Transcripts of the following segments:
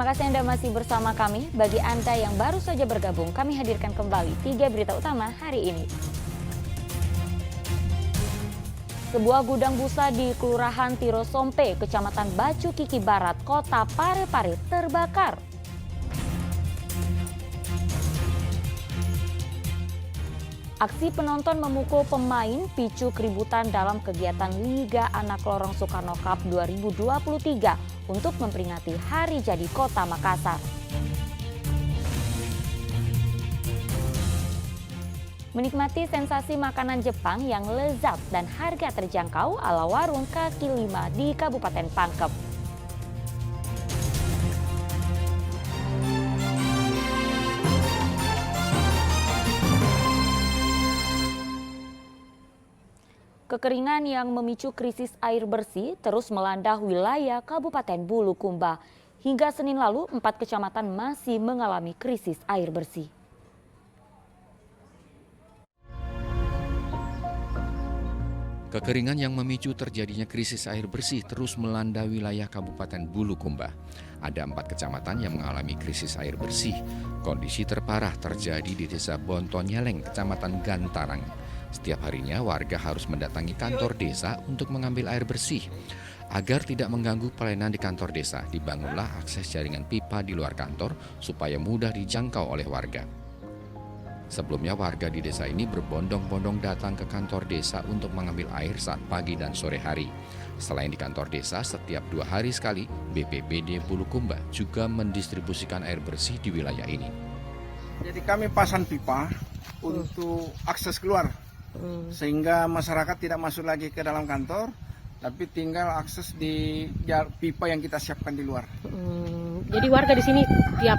Terima kasih Anda masih bersama kami. Bagi Anda yang baru saja bergabung, kami hadirkan kembali 3 berita utama hari ini. Sebuah gudang busa di Kelurahan Tirosompe, Kecamatan Bacu Kiki Barat, Kota Parepare terbakar. Aksi penonton memukul pemain picu keributan dalam kegiatan Liga Anak Lorong Soekarno Cup 2023 untuk memperingati Hari Jadi Kota Makassar. Menikmati sensasi makanan Jepang yang lezat dan harga terjangkau ala warung kaki lima di Kabupaten Pangkep. Kekeringan yang memicu krisis air bersih terus melanda wilayah Kabupaten Bulukumba. Hingga Senin lalu, 4 kecamatan masih mengalami krisis air bersih. Kekeringan yang memicu terjadinya krisis air bersih terus melanda wilayah Kabupaten Bulukumba. Ada 4 kecamatan yang mengalami krisis air bersih. Kondisi terparah terjadi di Desa Bontonyeleng, Kecamatan Gantarang. Setiap harinya warga harus mendatangi kantor desa untuk mengambil air bersih. Agar tidak mengganggu pelayanan di kantor desa, dibangunlah akses jaringan pipa di luar kantor supaya mudah dijangkau oleh warga. Sebelumnya warga di desa ini berbondong-bondong datang ke kantor desa untuk mengambil air saat pagi dan sore hari. Selain di kantor desa, setiap 2 hari sekali BPBD Bulukumba juga mendistribusikan air bersih di wilayah ini. Jadi kami pasang pipa untuk akses keluar. Sehingga masyarakat tidak masuk lagi ke dalam kantor, tapi tinggal akses di pipa yang kita siapkan di luar. Jadi warga di sini tiap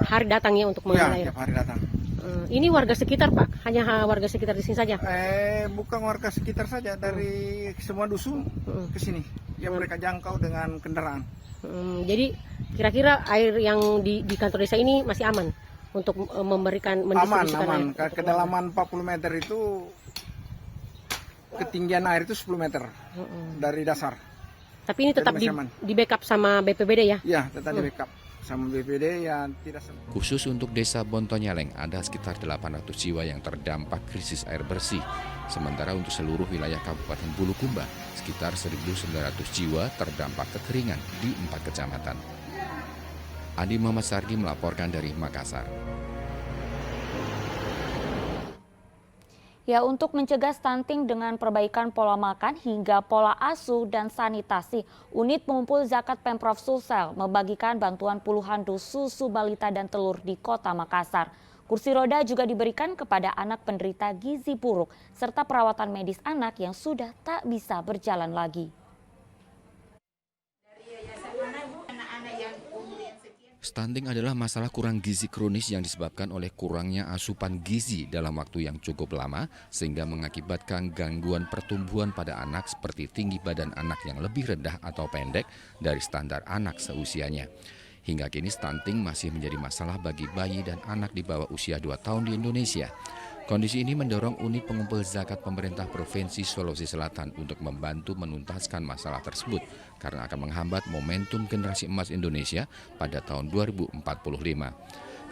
hari datang ya untuk mengambil air? Tiap hari datang. Ini warga sekitar Pak? Hanya warga sekitar di sini saja? Bukan warga sekitar saja, dari semua dusun ke sini yang mereka jangkau dengan kendaraan. Jadi kira-kira air yang di kantor desa ini masih aman untuk mendistribusikan aman. air? Kedalaman 40 meter itu ketinggian air itu 10 meter dari dasar. Tapi ini tetap di backup sama BPBD ya? Iya, tetap di backup sama BPBD yang tidak sempat. Khusus untuk Desa Bontonyeleng ada sekitar 800 jiwa yang terdampak krisis air bersih. Sementara untuk seluruh wilayah Kabupaten Bulukumba, sekitar 1.900 jiwa terdampak kekeringan di 4 kecamatan. Andi Muhammad Sardi melaporkan dari Makassar. Ya, untuk mencegah stunting dengan perbaikan pola makan hingga pola asuh dan sanitasi, unit pengumpul zakat Pemprov Sulsel membagikan bantuan puluhan dus susu balita dan telur di Kota Makassar. Kursi roda juga diberikan kepada anak penderita gizi buruk serta perawatan medis anak yang sudah tak bisa berjalan lagi. Stunting adalah masalah kurang gizi kronis yang disebabkan oleh kurangnya asupan gizi dalam waktu yang cukup lama sehingga mengakibatkan gangguan pertumbuhan pada anak seperti tinggi badan anak yang lebih rendah atau pendek dari standar anak seusianya. Hingga kini stunting masih menjadi masalah bagi bayi dan anak di bawah usia 2 tahun di Indonesia. Kondisi ini mendorong unit pengumpul zakat pemerintah Provinsi Sulawesi Selatan untuk membantu menuntaskan masalah tersebut karena akan menghambat momentum generasi emas Indonesia pada tahun 2045.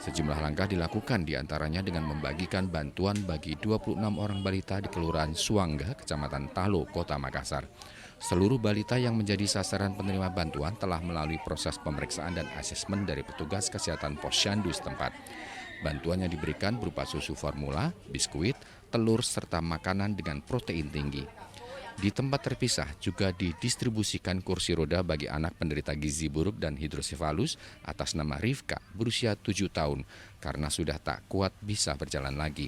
Sejumlah langkah dilakukan diantaranya dengan membagikan bantuan bagi 26 orang balita di Kelurahan Suangga, Kecamatan Talo, Kota Makassar. Seluruh balita yang menjadi sasaran penerima bantuan telah melalui proses pemeriksaan dan asesmen dari petugas kesehatan posyandu setempat. Bantuan yang diberikan berupa susu formula, biskuit, telur, serta makanan dengan protein tinggi. Di tempat terpisah juga didistribusikan kursi roda bagi anak penderita gizi buruk dan hidrosefalus atas nama Rifka berusia 7 tahun karena sudah tak kuat bisa berjalan lagi.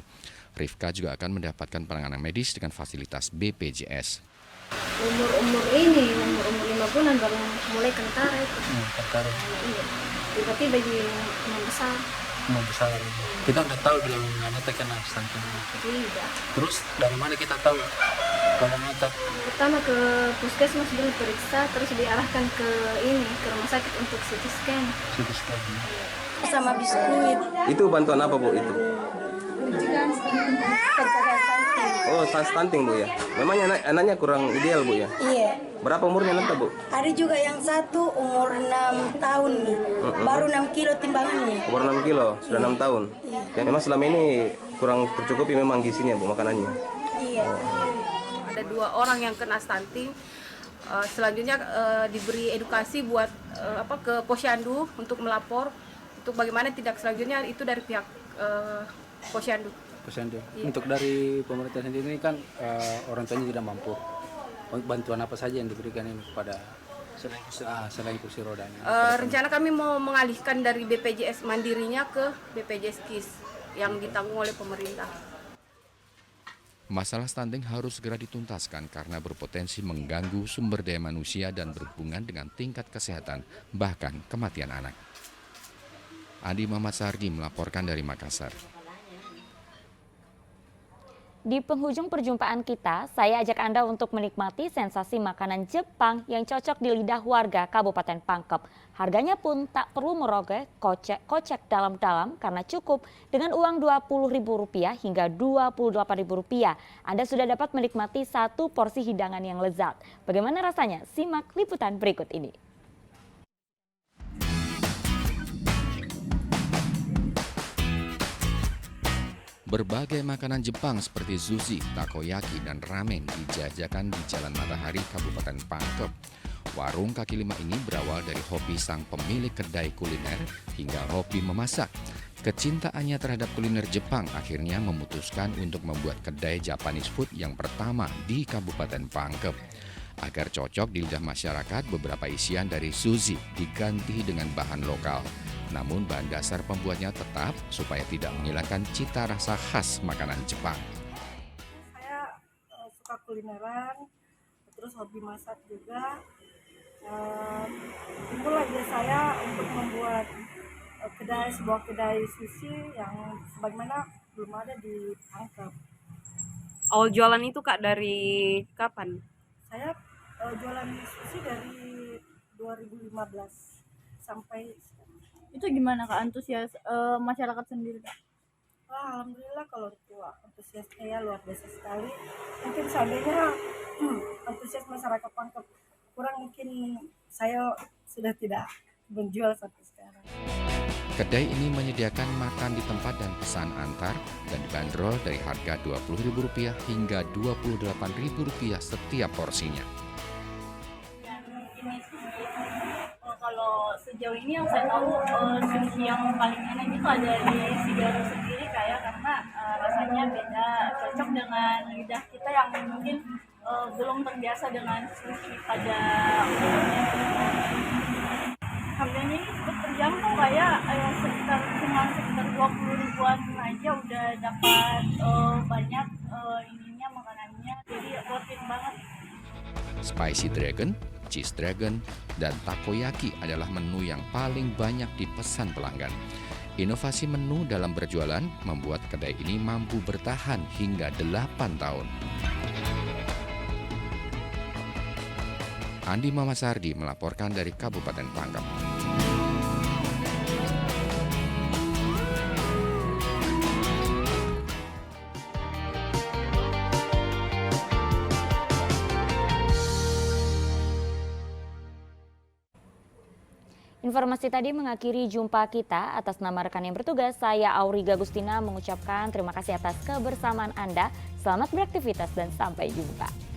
Rifka juga akan mendapatkan penanganan medis dengan fasilitas BPJS. Umur ini, umur 5 bulan baru mulai kentara itu. Kentara. Iya. Tiba-tiba membesar. Membesar. Kita udah tahu belum anak terkena stunting? Tidak. Terus dari mana kita tahu kalau anak? Pertama ke puskesmas dulu periksa, terus diarahkan ke rumah sakit untuk CT scan. CT scan. Sama biskuit. Itu bantuan apa Bu itu? Pencegahan stunting. Oh, makan stunting Bu ya. Memangnya anaknya kurang ideal Bu ya. Iya. Berapa umurnya nanti Bu? Ada juga yang satu umur 6 tahun nih. Baru 6 kilo timbangannya. Umur 6 kilo, sudah 6 tahun. Ya memang selama ini kurang tercukupi memang gizinya Bu makanannya. Iya. Ada 2 orang yang kena stunting. Selanjutnya diberi edukasi buat ke Posyandu untuk melapor untuk bagaimana tindak selanjutnya itu dari pihak Posyandu. Posyandu. Iya. Untuk dari pemerintah sendiri kan orang tuanya tidak mampu. Bantuan apa saja yang diberikan ini kepada selain kursi rodanya? Rencana kami mau mengalihkan dari BPJS Mandirinya ke BPJS KIS yang ditanggung oleh pemerintah. Masalah stunting harus segera dituntaskan karena berpotensi mengganggu sumber daya manusia dan berhubungan dengan tingkat kesehatan, bahkan kematian anak. Andi Muhammad Sardi melaporkan dari Makassar. Di penghujung perjumpaan kita, saya ajak Anda untuk menikmati sensasi makanan Jepang yang cocok di lidah warga Kabupaten Pangkep. Harganya pun tak perlu merogoh kocek dalam-dalam karena cukup dengan uang Rp20.000 hingga Rp28.000. Anda sudah dapat menikmati satu porsi hidangan yang lezat. Bagaimana rasanya? Simak liputan berikut ini. Berbagai makanan Jepang seperti sushi, takoyaki, dan ramen dijajakan di Jalan Matahari, Kabupaten Pangkep. Warung kaki lima ini berawal dari hobi sang pemilik kedai kuliner hingga hobi memasak. Kecintaannya terhadap kuliner Jepang akhirnya memutuskan untuk membuat kedai Japanese food yang pertama di Kabupaten Pangkep. Agar cocok di lidah masyarakat, beberapa isian dari sushi diganti dengan bahan lokal. Namun bahan dasar pembuatnya tetap supaya tidak menghilangkan cita rasa khas makanan Jepang. Saya suka kulineran, terus hobi masak juga. Itulah ide saya untuk membuat sebuah kedai sushi yang sebagaimana belum ada di Pangkep. Awal jualan itu Kak dari kapan? Saya jualan sushi dari 2015 sampai Itu gimana Kak antusias masyarakat sendiri Kak? alhamdulillah kalau itu antusiasnya ya luar biasa sekali. Mungkin seandainya antusias masyarakat Pangkep kurang, mungkin saya sudah tidak menjual sampai sekarang. Kedai ini menyediakan makan di tempat dan pesan antar dan dibanderol dari harga Rp20.000 hingga Rp28.000 setiap porsinya. Kalau sejauh ini yang saya tahu sushi yang paling enak itu ada di Sigaru sendiri kayak karena rasanya beda, cocok dengan lidah kita yang mungkin belum terbiasa dengan sushi pada umumnya. Harganya ini cukup terjangkau kayak sekitar 20.000-an aja udah dapat banyak makanannya, jadi worth it banget. Spicy Dragon, Cheese Dragon, dan Takoyaki adalah menu yang paling banyak dipesan pelanggan. Inovasi menu dalam berjualan membuat kedai ini mampu bertahan hingga 8 tahun. Andi Muhammad Sardi melaporkan dari Kabupaten Pangkep. Informasi tadi mengakhiri jumpa kita. Atas nama rekan yang bertugas, saya Auriga Gustina mengucapkan terima kasih atas kebersamaan Anda. Selamat beraktivitas dan sampai jumpa.